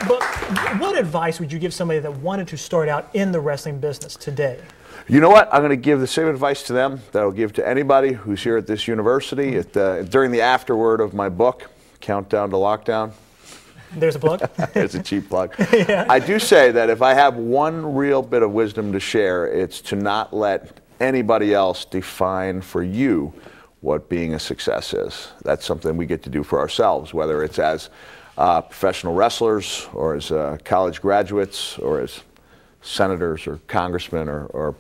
But what advice would you give somebody that wanted to start out in the wrestling business today? You know what? I'm going to give the same advice to them that I'll give to anybody who's here at this university. During the afterword of my book, Countdown to Lockdown. There's a plug. It's a cheap plug. Yeah. I do say that if I have one real bit of wisdom to share, it's to not let anybody else define for you what being a success is. That's something we get to do for ourselves, whether it's as professional wrestlers or as college graduates or as senators or congressmen or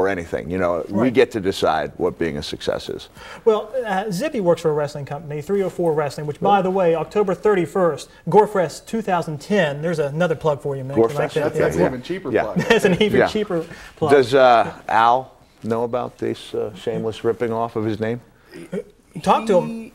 anything. You know, right. We get to decide what being a success is. Well, Zippy works for a wrestling company, 304 Wrestling, which, by the way, October 31st, Gorefest 2010. There's another plug for you, man. Gorefest? Like That's an even cheaper plug. That's an even cheaper plug. Does Al know about this shameless ripping off of his name? Talk to him.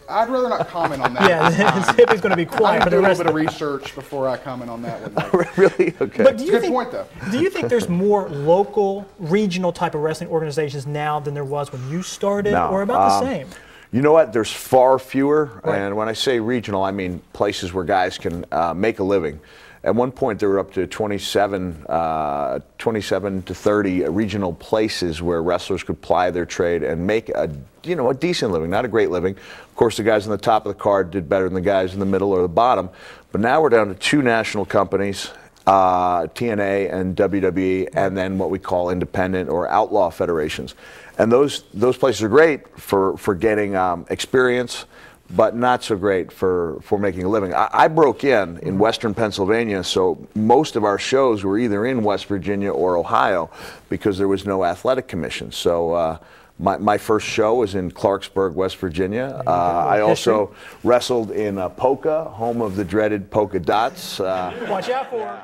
I'd rather not comment on that. Yeah, Zippy's going to be quiet for the rest of the research before I comment on that one. Really? Okay. But do you Good think, point, though. Do you think there's more local, regional type of wrestling organizations now than there was when you started, or about the same? You know what? There's far fewer, right. And when I say regional, I mean places where guys can make a living. At one point, there were up to 27 to 30 regional places where wrestlers could ply their trade and make a decent living, not a great living. Of course, the guys on the top of the card did better than the guys in the middle or the bottom. But now we're down to two national companies, TNA and WWE, and then what we call independent or outlaw federations. And those places are great for getting experience, but not so great for making a living. I broke in Western Pennsylvania, so most of our shows were either in West Virginia or Ohio because there was no athletic commission. So my first show was in Clarksburg, West Virginia. I also wrestled in Polka, home of the dreaded polka dots. Watch out for him.